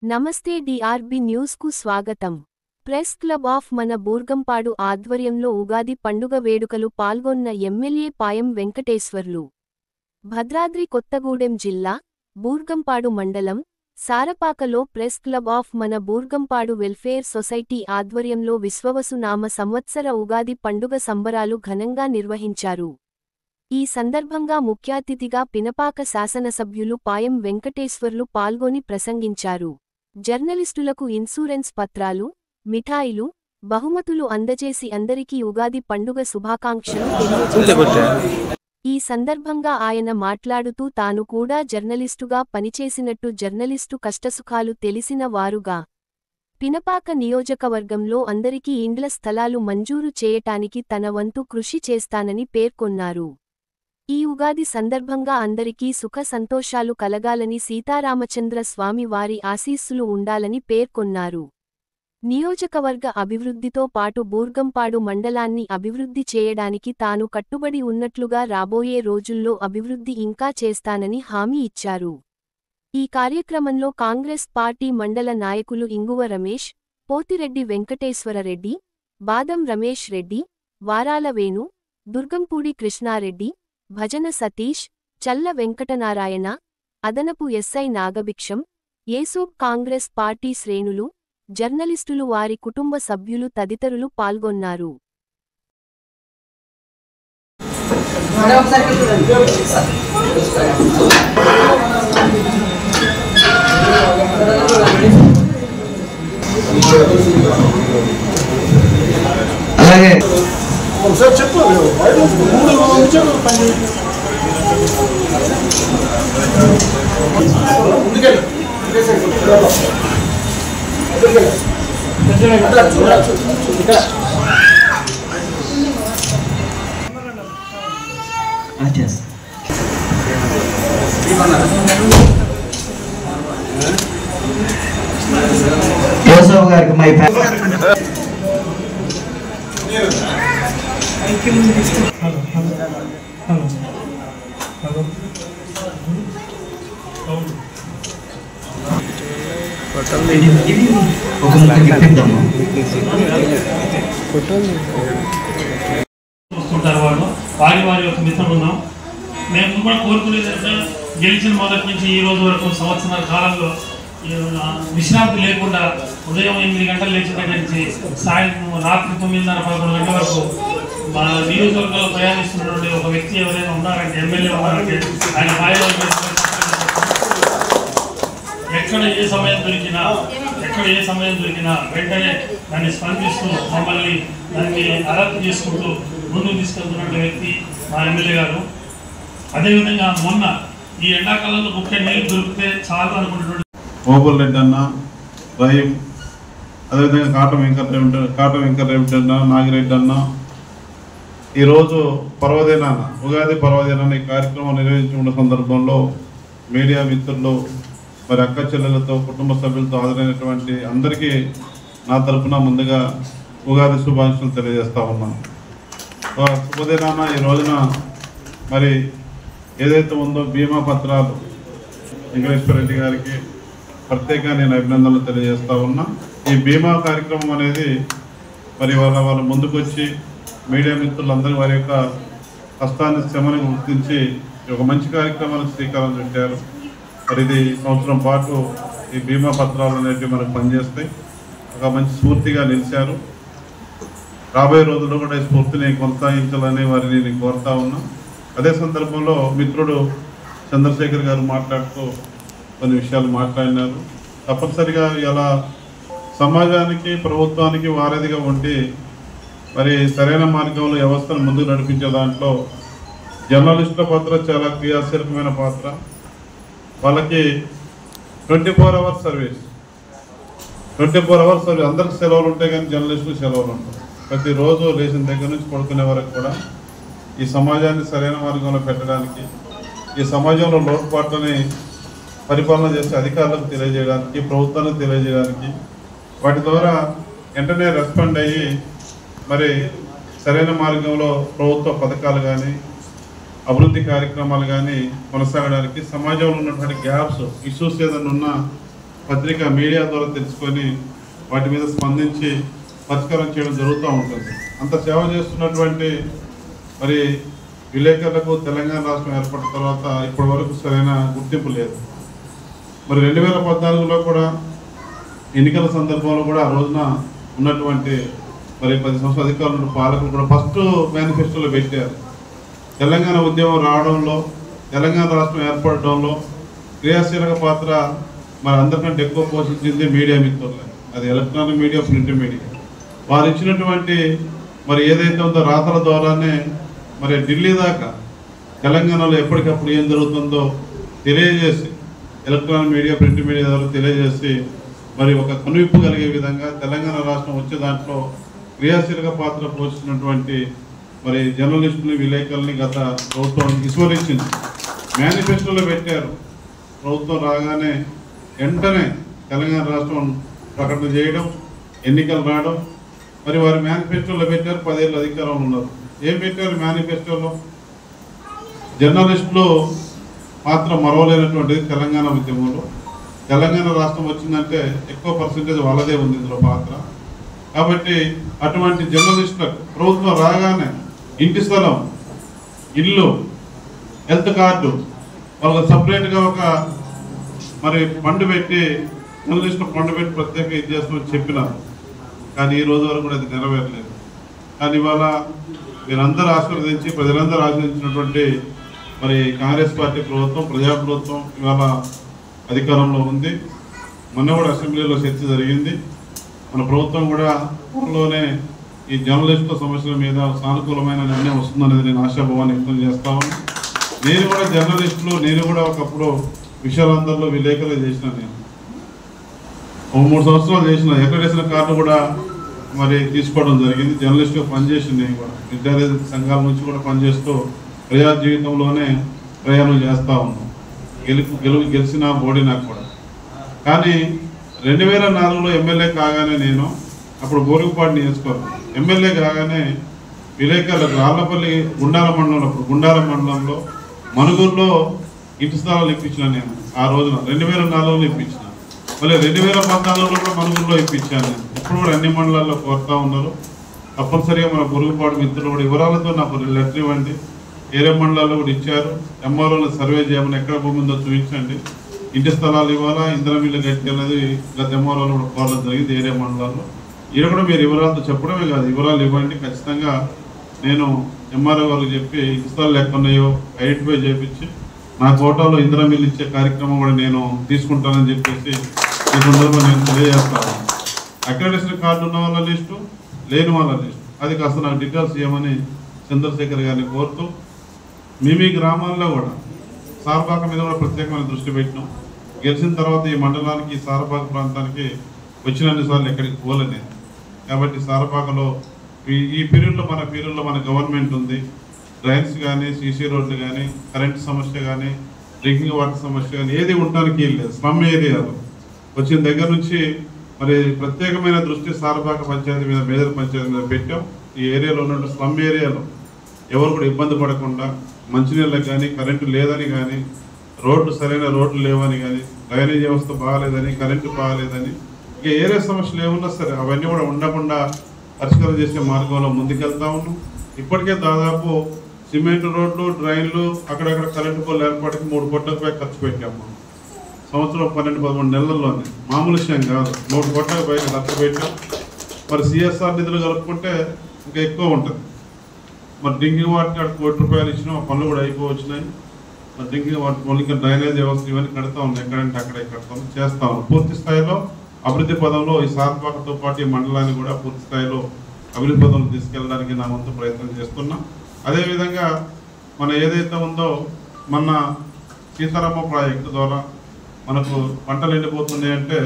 నమస్తే DRB news కు స్వాగతం. ప్రెస్ క్లబ్ ఆఫ్ మన బూర్గంపాడు ఆధ్వర్యంలో ఉగాది పండుగ వేడుకలు పాల్గొన్న ఎమ్మెల్యే పాయం వెంకటేశ్వర్లు. భద్రాద్రి కొత్తగూడెం జిల్లా, బూర్గంపాడు మండలం, సారపాకలో ప్రెస్ క్లబ్ ఆఫ్ మన బూర్గంపాడు వెల్ఫేర్ సొసైటీ ఆధ్వర్యంలో విశ్వవసునామ సంవత్సర ఉగాది పండుగ సంబరాలు ఘనంగా నిర్వహించారు. ఈ సందర్భంగా ముఖ్యాతిథిగా పినపాక శాసనసభ్యులు పాయం వెంకటేశ్వర్లు పాల్గొని ప్రసంగించారు. జర్నలిస్టులకు ఇన్సూరెన్స్ పత్రాలు, మిఠాయిలు, బహుమతులు అందజేసి అందరికీ ఉగాది పండుగ శుభాకాంక్షలు తెలియజేశారు. ఈ సందర్భంగా ఆయన మాట్లాడుతూ తాను కూడా జర్నలిస్టుగా పనిచేసినట్టు జర్నలిస్టు కష్టసుఖాలు తెలిసిన వారుగా పినపాక నియోజకవర్గంలో అందరికీ ఇండ్ల స్థలాలు మంజూరు చేయటానికి తన వంతు కృషి చేస్తానని పేర్కొన్నారు. ఈ ఉగాది సందర్భంగా అందరికీ సుఖ సంతోషాలు కలగాలని సీతారామచంద్ర స్వామి వారి ఆశీస్సులు ఉండాలని పేర్కొన్నారు. నియోజకవర్గ అభివృద్ధితో పాటు బూర్గంపాడు మండలాన్ని అభివృద్ధి చేయడానికి తాను కట్టుబడి ఉన్నట్లుగా రాబోయే రోజుల్లో అభివృద్ధి ఇంకా చేస్తానని హామీ ఇచ్చారు. ఈ కార్యక్రమంలో కాంగ్రెస్ పార్టీ మండల నాయకులు ఇంగువ రమేష్, పోతిరెడ్డి వెంకటేశ్వరరెడ్డి, బాదం రమేష్ రెడ్డి, వారాల వేణు, దుర్గంపూడి కృష్ణారెడ్డి, భజన సతీష్, చల్ల వెంకటనారాయణ, అదనపు ఎస్ఐ నాగభిక్షం, ఏసూబ్ కాంగ్రెస్ పార్టీ శ్రేణులు, జర్నలిస్టులు వారి కుటుంబ సభ్యులు తదితరులు పాల్గొన్నారు. Joseph గారికి మై వారి వారి యొక్క మిత్రులున్నాం. మేము కూడా కోరుకునేదంటే గెలిచిన మొదటి నుంచి ఈ రోజు వరకు సంవత్సరాల కాలంలో విశ్రాంతి లేకుండా ఉదయం 8 గంటలు లేచిన నుంచి సాయంత్రం రాత్రి 9:30-11 గంటల వరకు మా నియోజకవర్గంలో ప్రయాణిస్తున్నటువంటి ఒక వ్యక్తి ఎవరైనా ఉన్నారంటే ఎమ్మెల్యే ఉన్నారంటే ఆయన హాయిలో ఎక్కడ ఏ సమయం దొరికినా వెంటనే దాన్ని స్పందిస్తూ మమ్మల్ని దాన్ని అలర్ట్ చేసుకుంటూ ముందుకు తీసుకెళ్తున్న వ్యక్తి మా ఎమ్మెల్యే గారు. అదేవిధంగా మొన్న ఈ ఎండాకాలంలో ముఖ్య నీళ్ళు దొరికితే చాలు అనుకుంటున్నాడు ఓబుల్ రెడ్డి అన్న, రహీం, అదేవిధంగా కాట వెంకటరెడ్డి అన్న, నాగిరెడ్డి అన్న. ఈరోజు పర్వదినాన ఉగాది పర్వదినాన ఈ కార్యక్రమం నిర్వహించుకున్న సందర్భంలో మీడియా మిత్రులు, మరి అక్క చెల్లెలతో, కుటుంబ సభ్యులతో హాజరైనటువంటి అందరికీ నా తరఫున ముందుగా ఉగాది శుభాకాంక్షలు తెలియజేస్తా ఉన్నాను. శుభదినాన ఈ రోజున మరి ఏదైతే ఉందో బీమా పత్రాలు వెంకటేశ్వర రెడ్డి గారికి ప్రత్యేకంగా నేను అభినందనలు తెలియజేస్తా ఉన్నా. ఈ బీమా కార్యక్రమం అనేది మరి వాళ్ళు ముందుకొచ్చి మీడియా మిత్రులందరూ వారి యొక్క కష్టాన్ని, శ్రమని గుర్తించి ఒక మంచి కార్యక్రమానికి శ్రీకారం చుట్టారు. మరి ఇది సంవత్సరం పాటు ఈ బీమా పత్రాలు అనేవి మనకు పనిచేస్తాయి. ఒక మంచి స్ఫూర్తిగా నిలిచారు. రాబోయే రోజుల్లో కూడా ఈ స్ఫూర్తిని కొనసాగించాలని వారిని నేను కోరుతా ఉన్నా. అదే సందర్భంలో మిత్రుడు చంద్రశేఖర్ గారు మాట్లాడుతూ కొన్ని విషయాలు మాట్లాడినారు. తప్పనిసరిగా ఇలా సమాజానికి, ప్రభుత్వానికి వారధిగా ఉండి మరి సరైన మార్గంలో వ్యవస్థను ముందుకు నడిపించే దాంట్లో జర్నలిస్టుల పాత్ర చాలా క్రియాశీలకమైన పాత్ర. వాళ్ళకి 24 hours సర్వీస్, 24 hours సర్వీస్. అందరికి సెలవులు ఉంటాయి కానీ జర్నలిస్టులకు సెలవులు ఉంటాయి. ప్రతిరోజు లేచిన దగ్గర నుంచి పడుకునే వరకు కూడా ఈ సమాజాన్ని సరైన మార్గంలో పెట్టడానికి, ఈ సమాజంలో లోటుపాట్లని పరిపాలన చేసే అధికారులకు తెలియజేయడానికి, ప్రభుత్వానికి తెలియజేయడానికి, వాటి ద్వారా వెంటనే రెస్పాండ్ అయ్యి మరి సరైన మార్గంలో ప్రభుత్వ పథకాలు కానీ, అభివృద్ధి కార్యక్రమాలు కానీ కొనసాగడానికి, సమాజంలో ఉన్నటువంటి గ్యాప్స్, ఇష్యూస్ ఏదైనా ఉన్నా పత్రిక మీడియా ద్వారా తెలుసుకొని వాటి మీద స్పందించి పరిష్కారం చేయడం జరుగుతూ ఉంటుంది. అంత సేవ చేస్తున్నటువంటి మరి విలేకరులకు తెలంగాణ రాష్ట్రం ఏర్పడిన తర్వాత ఇప్పటి వరకు సరైన గుర్తింపు లేదు. మరి 2014లో కూడా ఎన్నికల సందర్భంలో కూడా ఆ రోజున ఉన్నటువంటి మరి 10 సంవత్సరాల అధికారులు పాలకులు కూడా ఫస్ట్ మేనిఫెస్టోలో పెట్టారు. తెలంగాణ ఉద్యమం రావడంలో, తెలంగాణ రాష్ట్రం ఏర్పడడంలో క్రియాశీలక పాత్ర మరి అందరికంటే ఎక్కువ పోషించింది మీడియా మిత్రులే. అది ఎలక్ట్రానిక్ మీడియా, ప్రింట్ మీడియా. వారు ఇచ్చినటువంటి మరి ఏదైతే ఉందో రాతల ద్వారానే మరి ఢిల్లీ దాకా తెలంగాణలో ఎప్పటికప్పుడు ఏం జరుగుతుందో తెలియజేసి, ఎలక్ట్రానిక్ మీడియా, ప్రింట్ మీడియా ద్వారా తెలియజేసి మరి ఒక కనువిప్పు కలిగే విధంగా తెలంగాణ రాష్ట్రం వచ్చే దాంట్లో క్రియాశీలక పాత్ర పోషించినటువంటి మరి జర్నలిస్టుని, విలేకరుల్ని గత ప్రభుత్వం విస్మరించింది. మేనిఫెస్టోలో పెట్టారు. ప్రభుత్వం రాగానే వెంటనే తెలంగాణ రాష్ట్రం ప్రకటన చేయడం, ఎన్నికలు రావడం. మరి వారి మేనిఫెస్టోలో పెట్టారు. 10 ఏళ్ళు అధికారంలో ఉన్నారు. ఏం పెట్టారు మేనిఫెస్టోలో? జర్నలిస్టులు పాత్ర మరవలేనటువంటిది తెలంగాణ ఉద్యమంలో. తెలంగాణ రాష్ట్రం వచ్చిందంటే ఎక్కువ పర్సెంటేజ్ వాళ్ళదే ఉంది ఇందులో పాత్ర. కాబట్టి అటువంటి జర్నలిస్టులకు ప్రభుత్వం రాగానే ఇంటి స్థలం, ఇల్లు, హెల్త్ కార్డు, వాళ్ళకి సపరేట్గా ఒక మరి ఫండ్ పెట్టి, జర్నలిస్టులు ఫండ్ పెట్టి ప్రత్యేక ఇది చేస్తామని చెప్పినారు. కానీ ఈ రోజు వరకు కూడా అది నెరవేరలేదు. కానీ ఇవాళ మీరందరూ ఆశీర్వదించి, ప్రజలందరూ ఆశీర్వదించినటువంటి మరి కాంగ్రెస్ పార్టీ ప్రభుత్వం, ప్రజాప్రభుత్వం ఇవాళ అధికారంలో ఉంది. మొన్న కూడా అసెంబ్లీలో చర్చ జరిగింది. మన ప్రభుత్వం కూడా త్వరలోనే ఈ జర్నలిస్టుల సమస్యల మీద సానుకూలమైన నిర్ణయం వస్తుందనేది నేను ఆశాభావాన్ని వ్యక్తం చేస్తా ఉన్నాను. నేను కూడా జర్నలిస్టులు, నేను కూడా ఒకప్పుడు విషయాలందరిలో విలేకరులు చేసిన, నేను 3 సంవత్సరాలు చేసిన, అక్రెడిటేషన్ కార్డు కూడా మరి తీసుకోవడం జరిగింది. జర్నలిస్ట్గా పనిచేసింది. నేను కూడా విద్యార్థి సంఘాల నుంచి కూడా పనిచేస్తూ ప్రజా జీవితంలోనే ప్రయాణం చేస్తూ ఉన్నాం. గెలిచిన ఓడినా కూడా. కానీ 2004లో ఎమ్మెల్యే కాగానే నేను అప్పుడు బోరుగుపాడు నియోజకవర్గం ఎమ్మెల్యే కాగానే విలేకరులకు రాళ్లపల్లి గుండాల మండలంలో, అప్పుడు గుండాల మండలంలో మనుగూరులో ఇంటి స్థలాలు ఇప్పించిన నేను. ఆ రోజున 2004లో ఇప్పించిన. మళ్ళీ 2014లో కూడా మనుగూరులో ఇప్పించాను నేను. ఇప్పుడు కూడా అన్ని మండలాల్లో కోరుతా ఉన్నారు. తప్పనిసరిగా మన బొరుగుపాడు మిత్రులు కూడా వివరాలతో నాకు లెటర్ ఇవ్వండి. ఏరే మండలాల్లో కూడా ఇచ్చారు. ఎంఆర్ఓని సర్వే చేయమని, ఎక్కడ భూమి ఉందో చూపించండి. ఇంటి స్థలాలు ఇవ్వాలా, ఇంధనం బిల్లు కట్టి అనేది గత ఎంఆర్ఓలు కూడా కోరడం జరిగింది ఏరే మండలాల్లో. ఇది కూడా మీరు వివరాలతో చెప్పడమే కాదు, వివరాలు ఇవ్వండి. ఖచ్చితంగా నేను ఎంఆర్ఓ గారికి చెప్పి ఇంటి స్థలాలు ఎక్కడ ఉన్నాయో ఐడెంటిఫై చేయించి నా కోటాలో ఇంధనం బిల్లు ఇచ్చే కార్యక్రమం కూడా నేను తీసుకుంటానని చెప్పేసి ఈ సందర్భంగా నేను తెలియజేస్తాను. అక్రెడిటేషన్ కార్డు ఉన్న వాళ్ళ లిస్టు, లేని వాళ్ళ లిస్టు, అది కాస్త నాకు డీటెయిల్స్ ఇవ్వమని చంద్రశేఖర్ గారిని కోరుతూ, మీ గ్రామాల్లో కూడా సారపాక మీద కూడా ప్రత్యేకమైన దృష్టి పెట్టినాం. గెలిచిన తర్వాత ఈ మండలానికి, సారపాక ప్రాంతానికి వచ్చినన్నిసార్లు ఎక్కడికి పోలేదు. కాబట్టి సారపాకలో ఈ పీరియడ్లో మన గవర్నమెంట్ ఉంది. డ్రైన్స్ కానీ, సీసీ రోడ్లు కానీ, కరెంటు సమస్య కానీ, డ్రింకింగ్ వాటర్ సమస్య కానీ ఏది ఉండడానికి లేదు. స్లమ్ ఏరియాలో వచ్చిన దగ్గర నుంచి మరి ప్రత్యేకమైన దృష్టి సారపాక పంచాయతీ మీద, మేజర్ పంచాయతీ మీద పెట్టాం. ఈ ఏరియాలో ఉన్న స్లమ్ ఏరియాలో ఎవరు కూడా ఇబ్బంది పడకుండా, మంచినీళ్ళకి కానీ, కరెంటు లేదని కానీ, రోడ్లు సరైన రోడ్లు లేవని కానీ, డ్రైనేజ్ వ్యవస్థ బాగాలేదని, కరెంటు బాగాలేదని, ఇక ఏరియా సమస్యలు ఏమున్నా సరే అవన్నీ కూడా ఉండకుండా పరిష్కారం చేసే మార్గంలో ముందుకెళ్తా ఉన్నాం. ఇప్పటికే దాదాపు సిమెంట్ రోడ్లు, డ్రైన్లు, అక్కడక్కడ కరెంటు పోలు ఏర్పాటుకి 3 కోట్లపై ఖర్చు పెట్టాము. సంవత్సరం 12-13 నెలల్లోనే. మామూలు విషయం కాదు. 3 కోట్ల పైన ఖర్చు పెట్టాం. మరి సిఎస్ఆర్ నిధులు కలుపుకుంటే ఇంకా ఎక్కువ ఉంటుంది. మరి డ్రింకింగ్ వాటర్కి అక్కడ 1 కోటి రూపాయలు ఇచ్చినాం. పనులు కూడా అయిపోవచ్చినాయి. మరి డ్రింకింగ్ వాటర్ పనులు, ఇంకా డ్రైనేజ్ వ్యవస్థ ఇవన్నీ కడతా ఉన్నాయి. ఎక్కడంటే అక్కడే కడతాం, చేస్తా ఉన్నాం. పూర్తి స్థాయిలో అభివృద్ధి పదంలో ఈ సారపాకతో పాటు ఈ మండలాన్ని కూడా పూర్తి స్థాయిలో అభివృద్ధి పదంలో తీసుకెళ్ళడానికి నా వంతు ప్రయత్నం చేస్తున్నాం. అదేవిధంగా మన ఏదైతే ఉందో మన సీతారామ ప్రాజెక్టు ద్వారా మనకు పంటలు ఎండిపోతున్నాయంటే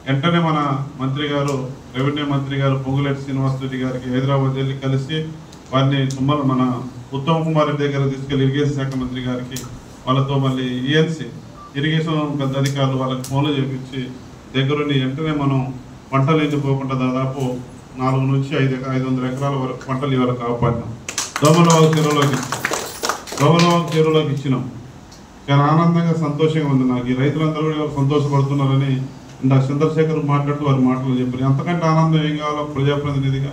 వెంటనే మన మంత్రి గారు, రెవెన్యూ మంత్రి గారు పొంగులేటి శ్రీనివాస్ రెడ్డి గారికి హైదరాబాద్ వెళ్ళి కలిసి వారిని మన ఉత్తమ్ కుమార్ రెడ్డి దగ్గర తీసుకెళ్లి ఇరిగేషన్ శాఖ మంత్రి గారికి, వాళ్ళతో మళ్ళీ ఈఎన్సీ ఇరిగేషన్ పెద్ద అధికారులు వాళ్ళకి ఫోన్లు చేపించి దగ్గరుండి వెంటనే మనం పంటలు ఎండిపోకుండా దాదాపు 400 నుంచి 500 ఎకరాల వరకు పంటలు ఇవాళ కాపాడినాం. దోమలవాగు చెరువులోకి ఇచ్చినాం. చాలా ఆనందంగా, సంతోషంగా ఉంది నాకు. ఈ రైతులందరూ కూడా సంతోషపడుతున్నారని ఇందాక చంద్రశేఖర్ మాట్లాడుతూ వారి మాటలు చెప్పారు. అంతకంటే ఆనందం ఏం కావాలో ప్రజాప్రతినిధిగా